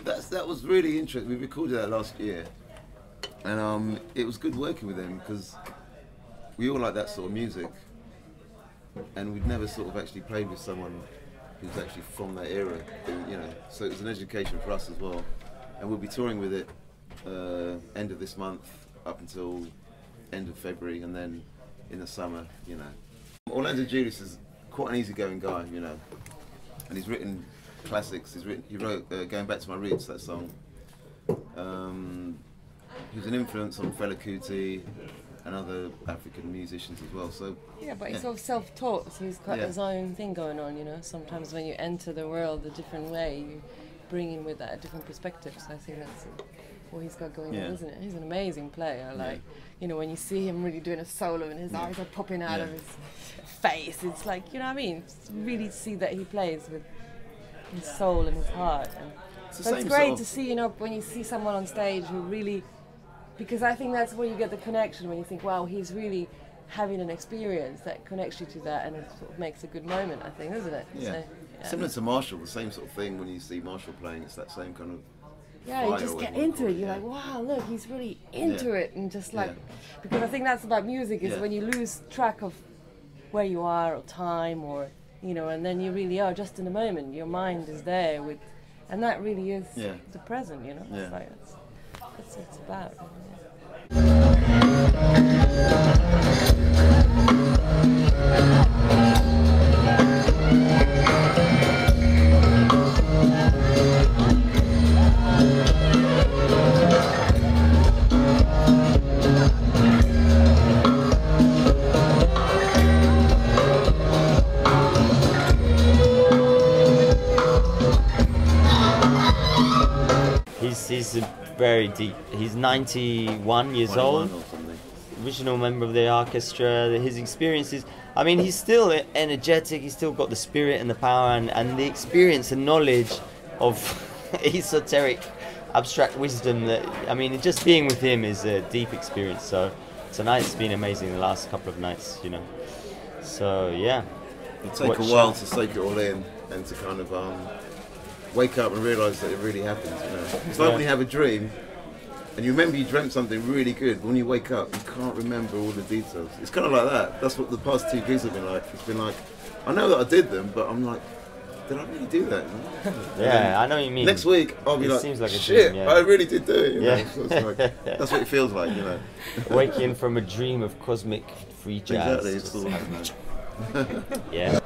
that was really interesting. We recorded that last year, and it was good working with him because we all like that sort of music, and we'd never sort of actually played with someone who's actually from that era, you know. So it was an education for us as well, and we'll be touring with it end of this month up until end of February, and then in the summer, you know. Orlando Julius is quite an easygoing guy, you know, and he's written classics. He wrote Going Back to My Roots, that song. He was an influence on Fela Kuti and other African musicians as well. So yeah, but he's sort of self-taught, so he's got his own thing going on, you know. Sometimes when you enter the world a different way, you bring in with that a different perspective. So I think that's what he's got going on, isn't it? He's an amazing player. Like, you know, when you see him really doing a solo and his eyes are popping out of his face, it's like, you know what I mean? It's really see that he plays with his soul and his heart. And so it's great to see, you know, when you see someone on stage who really, because I think that's where you get the connection, when you think, wow, he's really having an experience that connects you to that, and it sort of makes a good moment, I think, isn't it? Yeah. So, similar to Marshall, the same sort of thing when you see Marshall playing, it's that same kind of you just get into it. You're like, wow, look, he's really into it, and just like, because I think that's about music, is when you lose track of where you are or time, or, you know, and then you really are just in the moment. Your mind is there with, and that really is the present, you know. It's like that's what it's about. He's very deep. He's 91 years old, original member of the orchestra. His experiences, I mean, he's still energetic, he's still got the spirit and the power and the experience and knowledge of esoteric, abstract wisdom that, I mean, just being with him is a deep experience. So tonight's been amazing, the last couple of nights, you know. So yeah. It'll take a while to soak it all in and to kind of wake up and realise that it really happens, you know. It's like when you have a dream and you remember you dreamt something really good, but when you wake up you can't remember all the details. It's kind of like that. That's what the past 2 gigs have been like. It's been like, I know that I did them, but I'm like, did I really do that? Yeah, I know what you mean. Next week I'll be seems like a shit, dream, I really did do it, you know? Yeah. So it's like, that's what it feels like, you know. Waking from a dream of cosmic free jazz. Exactly, it's all happening. Yeah.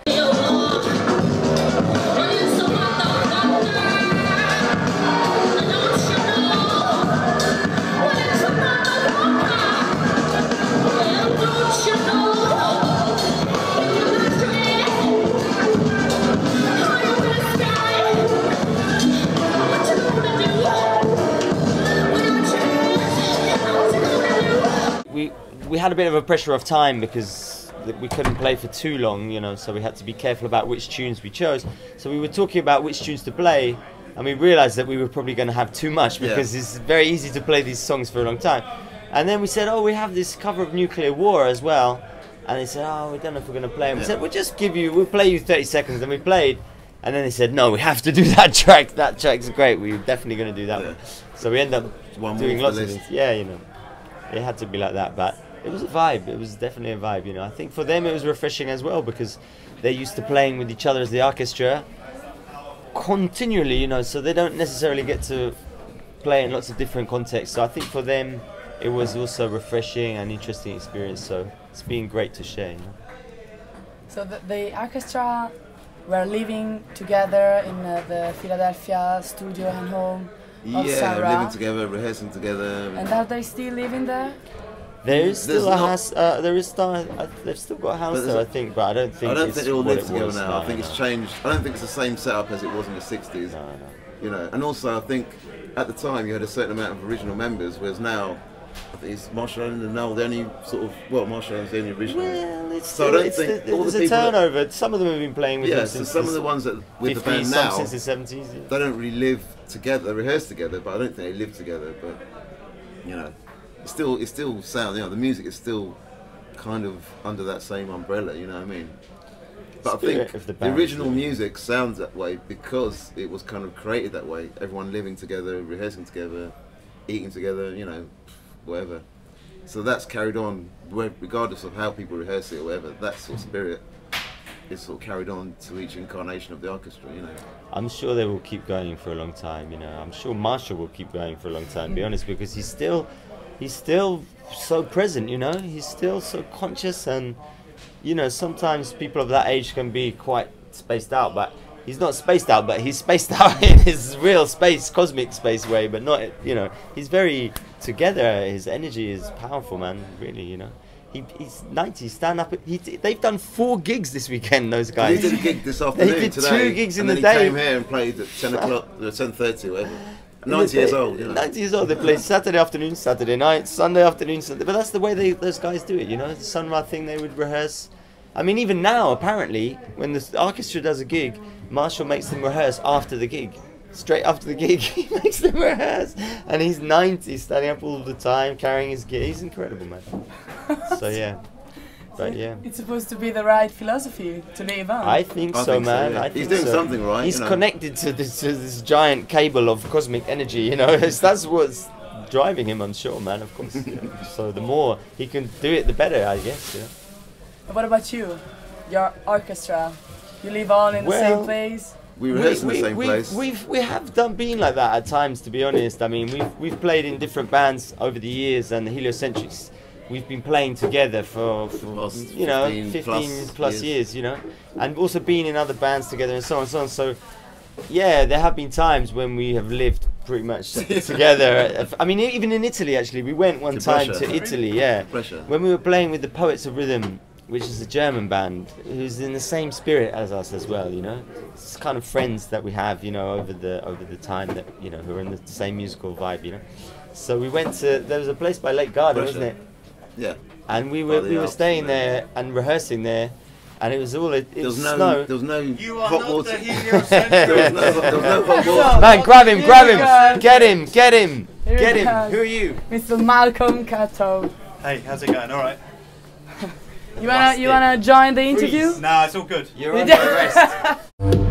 We had a bit of a pressure of time because we couldn't play for too long, you know, so we had to be careful about which tunes we chose. So we were talking about which tunes to play, and we realised that we were probably going to have too much because it's very easy to play these songs for a long time. And then we said, oh, we have this cover of Nuclear War as well. And they said, oh, we don't know if we're going to play. And we said, we'll just we'll play you 30 seconds. And we played. And then they said, no, we have to do that track. That track's great. We're definitely going to do that one. So we ended up doing lots of things. Yeah, you know, it had to be like that. But it was a vibe. It was definitely a vibe, you know. I think for them it was refreshing as well because they're used to playing with each other as the orchestra continually, you know, so they don't necessarily get to play in lots of different contexts. So I think for them it was also refreshing and interesting experience. So it's been great to share, you know. So the orchestra were living together in the Philadelphia studio and home of Sun Ra. Living together, rehearsing together. And are they still living there? There is still a house. They've still got a house there, I think, but I don't think. I don't think they all live together now. No, I think it's changed. I don't think it's the same setup as it was in the '60s. No. You know, and also I think at the time you had a certain amount of original members, whereas now I think it's Marshall Allen and Knoel, the only sort of Marshall Allen's the only original. Well, it's so still, I don't think there's a turnover. Some of them have been playing with them since some of the ones that with the band now since the '70s. Yeah. They don't really live together. They rehearse together, but I don't think they live together. But you know. It's still sound, you know, the music is still kind of under that same umbrella, you know what I mean? But I think of the the band, original really. music sounds that way because it was kind of created that way. Everyone living together, rehearsing together, eating together, you know, whatever. So that's carried on, regardless of how people rehearse it or whatever. That sort of spirit is sort of carried on to each incarnation of the orchestra, you know. I'm sure they will keep going for a long time, you know. I'm sure Marshall will keep going for a long time, to be honest, because he's still so present, you know. He's still so conscious, and you know, sometimes people of that age can be quite spaced out, but he's not spaced out, but he's spaced out in his real space, cosmic space way, but not, you know, he's very together. His energy is powerful, man, really, you know. He's 90, stand up. They've done 4 gigs this weekend, those guys. They did a gig this afternoon. They did today, 2 gigs in and the then day. He came here and played at 10 o'clock, 10:30, whatever. 90 years old, you know. 90 years old. They play Saturday afternoon, Saturday night, Sunday afternoon, Sunday. But that's the way those guys do it, you know. The Sun Ra thing, they would rehearse. I mean, even now, apparently, when the orchestra does a gig, Marshall makes them rehearse after the gig. Straight after the gig, he makes them rehearse. And he's 90, standing up all the time, carrying his gear. He's incredible, man. So, yeah. But, yeah. It's supposed to be the right philosophy to live on. I think so, man. Yeah. I think he's doing something right. He's you know. connected to this giant cable of cosmic energy, you know. That's what's driving him, I'm sure, man, of course. So the more he can do it, the better, I guess, you know. What about you? Your orchestra? You live all in the same place? We rehearse in the same place. We have been like that at times, to be honest. I mean, we've played in different bands over the years, and the Heliocentrics, we've been playing together for you know, 15 plus years, you know, and also been in other bands together and so on and so on. So yeah, there have been times when we have lived pretty much together. I mean, even in Italy, actually, we went one time to Italy, yeah, when we were playing with the Poets of Rhythm, which is a German band who's in the same spirit as us as well, you know. It's kind of friends that we have, you know, over the time, that, you know, who are in the same musical vibe, you know. So we went to, there was a place by Lake Garda, wasn't it? Yeah. And we were staying there and rehearsing there, and it was all it was snow. There was no You are hot not water. the Heliocentrics. there was no hot water. Man, grab him, go. get him, get him. go. Who are you? Mr. Malcolm Cato. Hey, how's it going? All right. You wanna join the interview? Nah, it's all good. You're under arrest.